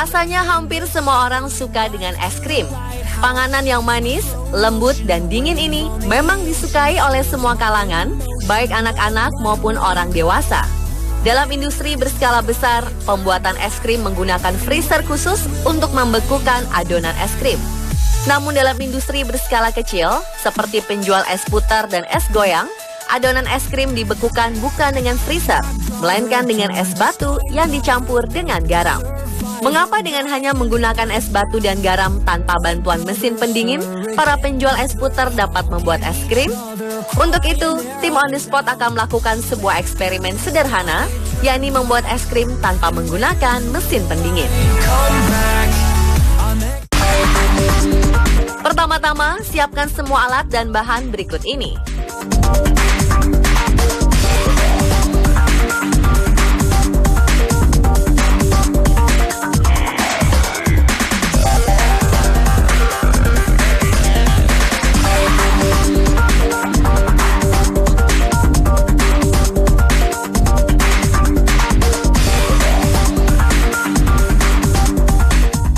Rasanya hampir semua orang suka dengan es krim. Panganan yang manis, lembut, dan dingin ini memang disukai oleh semua kalangan, baik anak-anak maupun orang dewasa. Dalam industri berskala besar, pembuatan es krim menggunakan freezer khusus untuk membekukan adonan es krim. Namun dalam industri berskala kecil, seperti penjual es putar dan es goyang, adonan es krim dibekukan bukan dengan freezer, melainkan dengan es batu yang dicampur dengan garam. Mengapa dengan hanya menggunakan es batu dan garam tanpa bantuan mesin pendingin, para penjual es putar dapat membuat es krim? Untuk itu, tim On The Spot akan melakukan sebuah eksperimen sederhana, yakni membuat es krim tanpa menggunakan mesin pendingin. Pertama-tama, siapkan semua alat dan bahan berikut ini.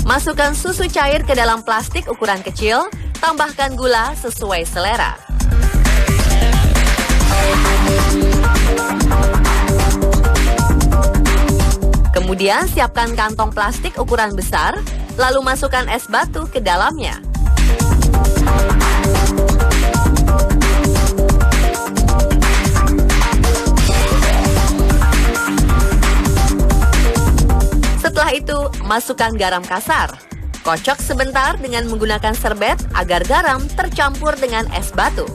Masukkan susu cair ke dalam plastik ukuran kecil, tambahkan gula sesuai selera. Kemudian siapkan kantong plastik ukuran besar, lalu masukkan es batu ke dalamnya. Setelah itu, masukkan garam kasar. Kocok sebentar dengan menggunakan serbet agar garam tercampur dengan es batu.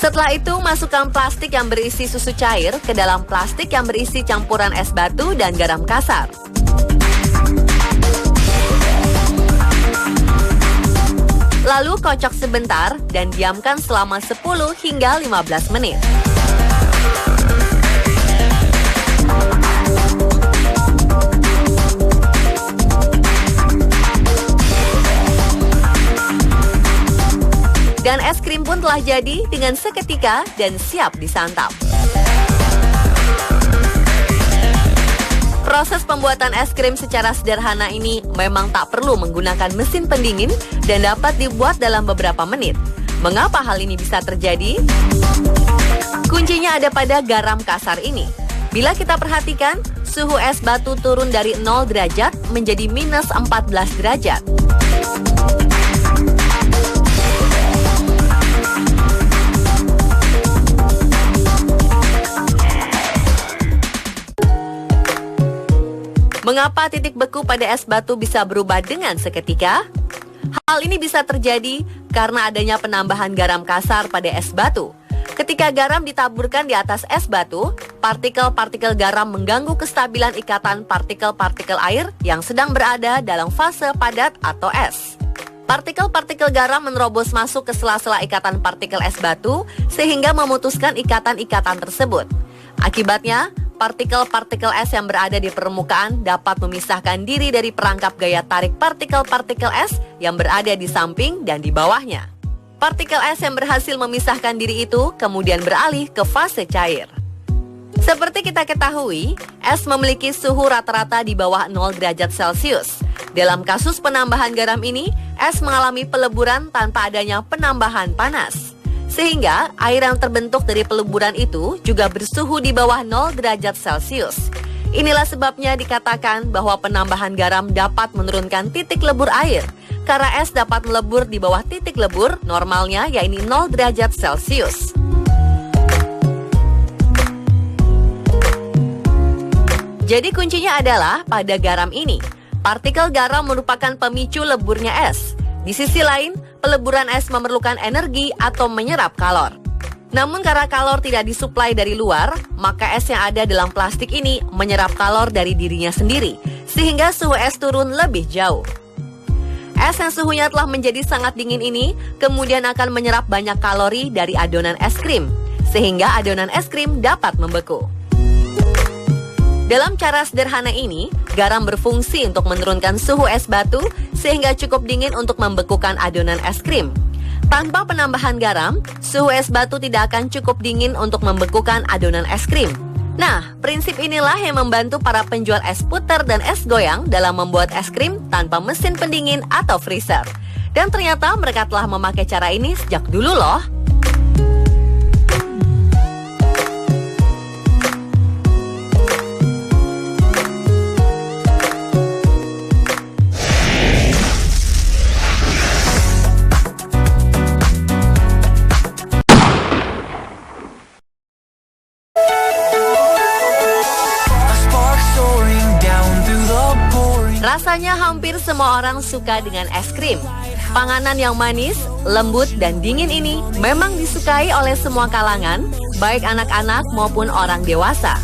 Setelah itu, masukkan plastik yang berisi susu cair ke dalam plastik yang berisi campuran es batu dan garam kasar. Lalu kocok sebentar dan diamkan selama 10 hingga 15 menit. Dan es krim pun telah jadi dengan seketika dan siap disantap. Proses pembuatan es krim secara sederhana ini memang tak perlu menggunakan mesin pendingin dan dapat dibuat dalam beberapa menit. Mengapa hal ini bisa terjadi? Kuncinya ada pada garam kasar ini. Bila kita perhatikan, suhu es batu turun dari 0 derajat menjadi minus 14 derajat. Mengapa titik beku pada es batu bisa berubah dengan seketika? Hal ini bisa terjadi karena adanya penambahan garam kasar pada es batu. Ketika garam ditaburkan di atas es batu, partikel-partikel garam mengganggu kestabilan ikatan partikel-partikel air yang sedang berada dalam fase padat atau es. Partikel-partikel garam menerobos masuk ke sela-sela ikatan partikel es batu sehingga memutuskan ikatan-ikatan tersebut. Akibatnya, partikel-partikel es yang berada di permukaan dapat memisahkan diri dari perangkap gaya tarik partikel-partikel es yang berada di samping dan di bawahnya. Partikel es yang berhasil memisahkan diri itu kemudian beralih ke fase cair. Seperti kita ketahui, es memiliki suhu rata-rata di bawah 0 derajat Celcius. Dalam kasus penambahan garam ini, es mengalami peleburan tanpa adanya penambahan panas. Sehingga air yang terbentuk dari peleburan itu juga bersuhu di bawah 0 derajat Celcius. Inilah sebabnya dikatakan bahwa penambahan garam dapat menurunkan titik lebur air, karena es dapat melebur di bawah titik lebur normalnya yaitu 0 derajat Celcius. Jadi kuncinya adalah pada garam ini. Partikel garam merupakan pemicu leburnya es. Di sisi lain, peleburan es memerlukan energi atau menyerap kalor. Namun karena kalor tidak disuplai dari luar, maka es yang ada dalam plastik ini menyerap kalor dari dirinya sendiri, sehingga suhu es turun lebih jauh. Es yang suhunya telah menjadi sangat dingin ini kemudian akan menyerap banyak kalori dari adonan es krim, sehingga adonan es krim dapat membeku. Dalam cara sederhana ini, garam berfungsi untuk menurunkan suhu es batu sehingga cukup dingin untuk membekukan adonan es krim. Tanpa penambahan garam, suhu es batu tidak akan cukup dingin untuk membekukan adonan es krim. Nah, prinsip inilah yang membantu para penjual es puter dan es goyang dalam membuat es krim tanpa mesin pendingin atau freezer. Dan ternyata mereka telah memakai cara ini sejak dulu loh. Rasanya hampir semua orang suka dengan es krim. Panganan yang manis, lembut, dan dingin ini memang disukai oleh semua kalangan, baik anak-anak maupun orang dewasa.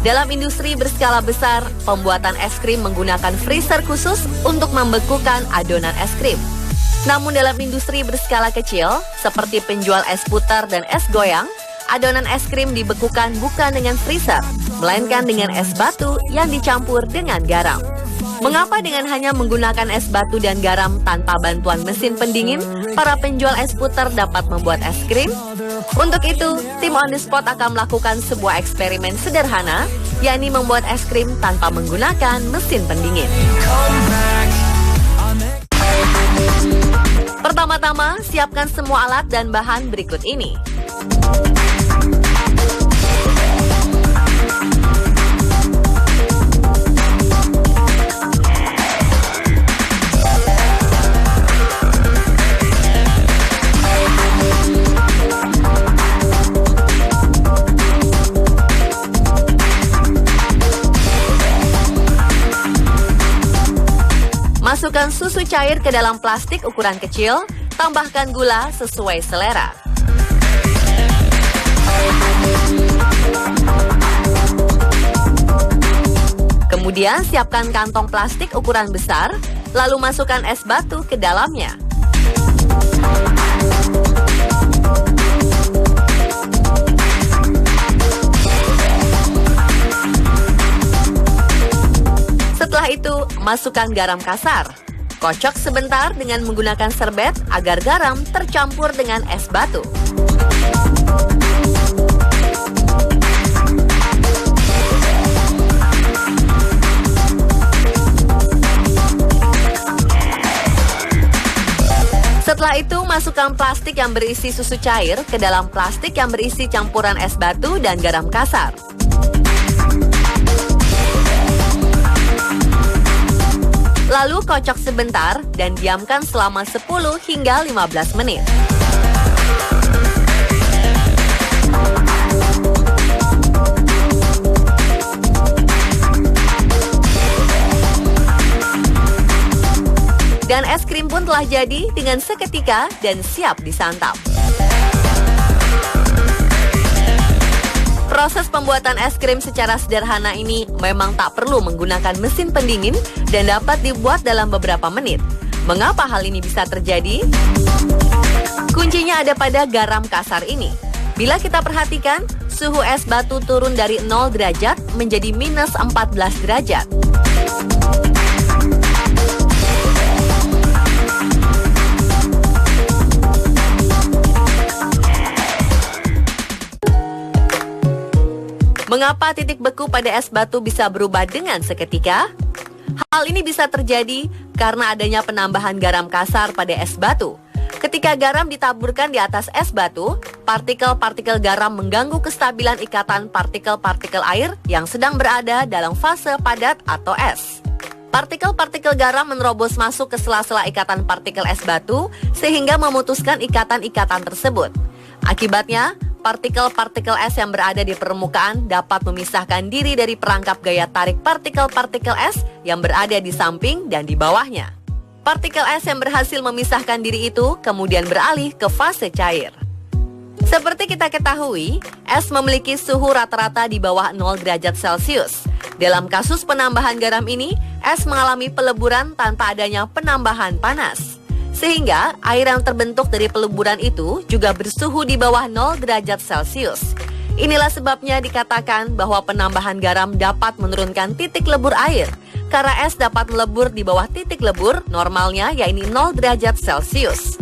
Dalam industri berskala besar, pembuatan es krim menggunakan freezer khusus untuk membekukan adonan es krim. Namun dalam industri berskala kecil, seperti penjual es puter dan es goyang, adonan es krim dibekukan bukan dengan freezer, melainkan dengan es batu yang dicampur dengan garam. Mengapa dengan hanya menggunakan es batu dan garam tanpa bantuan mesin pendingin, para penjual es puter dapat membuat es krim? Untuk itu, tim On The Spot akan melakukan sebuah eksperimen sederhana, yakni membuat es krim tanpa menggunakan mesin pendingin. Pertama-tama, siapkan semua alat dan bahan berikut ini. Masukkan susu cair ke dalam plastik ukuran kecil, tambahkan gula sesuai selera. Kemudian siapkan kantong plastik ukuran besar, lalu masukkan es batu ke dalamnya. Setelah itu, masukkan garam kasar. Kocok sebentar dengan menggunakan serbet agar garam tercampur dengan es batu. Setelah itu, masukkan plastik yang berisi susu cair ke dalam plastik yang berisi campuran es batu dan garam kasar. Lalu kocok sebentar dan diamkan selama 10 hingga 15 menit. Dan es krim pun telah jadi dengan seketika dan siap disantap. Proses pembuatan es krim secara sederhana ini memang tak perlu menggunakan mesin pendingin dan dapat dibuat dalam beberapa menit. Mengapa hal ini bisa terjadi? Kuncinya ada pada garam kasar ini. Bila kita perhatikan, suhu es batu turun dari 0 derajat menjadi minus 14 derajat. Mengapa titik beku pada es batu bisa berubah dengan seketika? Hal ini bisa terjadi karena adanya penambahan garam kasar pada es batu. Ketika garam ditaburkan di atas es batu, partikel-partikel garam mengganggu kestabilan ikatan partikel-partikel air yang sedang berada dalam fase padat atau es. Partikel-partikel garam menerobos masuk ke sela-sela ikatan partikel es batu sehingga memutuskan ikatan-ikatan tersebut. Akibatnya, partikel-partikel es yang berada di permukaan dapat memisahkan diri dari perangkap gaya tarik partikel-partikel es yang berada di samping dan di bawahnya. Partikel es yang berhasil memisahkan diri itu kemudian beralih ke fase cair. Seperti kita ketahui, es memiliki suhu rata-rata di bawah 0 derajat Celcius. Dalam kasus penambahan garam ini, es mengalami peleburan tanpa adanya penambahan panas. Sehingga air yang terbentuk dari peleburan itu juga bersuhu di bawah 0 derajat Celcius. Inilah sebabnya dikatakan bahwa penambahan garam dapat menurunkan titik lebur air, karena es dapat melebur di bawah titik lebur normalnya, yaitu 0 derajat Celcius.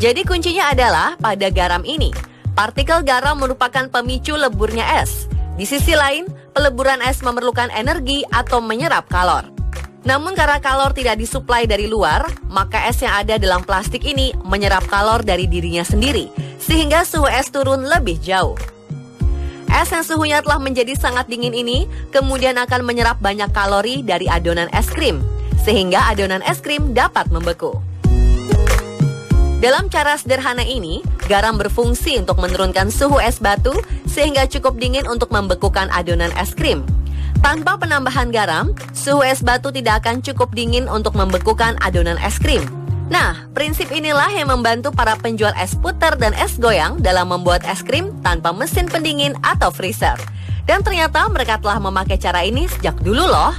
Jadi kuncinya adalah pada garam ini. Partikel garam merupakan pemicu leburnya es. Di sisi lain, peleburan es memerlukan energi atau menyerap kalor. Namun karena kalor tidak disuplai dari luar, maka es yang ada dalam plastik ini menyerap kalor dari dirinya sendiri, sehingga suhu es turun lebih jauh. Es yang suhunya telah menjadi sangat dingin ini kemudian akan menyerap banyak kalori dari adonan es krim, sehingga adonan es krim dapat membeku. Dalam cara sederhana ini, garam berfungsi untuk menurunkan suhu es batu sehingga cukup dingin untuk membekukan adonan es krim. Tanpa penambahan garam, suhu es batu tidak akan cukup dingin untuk membekukan adonan es krim. Nah, prinsip inilah yang membantu para penjual es puter dan es goyang dalam membuat es krim tanpa mesin pendingin atau freezer. Dan ternyata mereka telah memakai cara ini sejak dulu loh.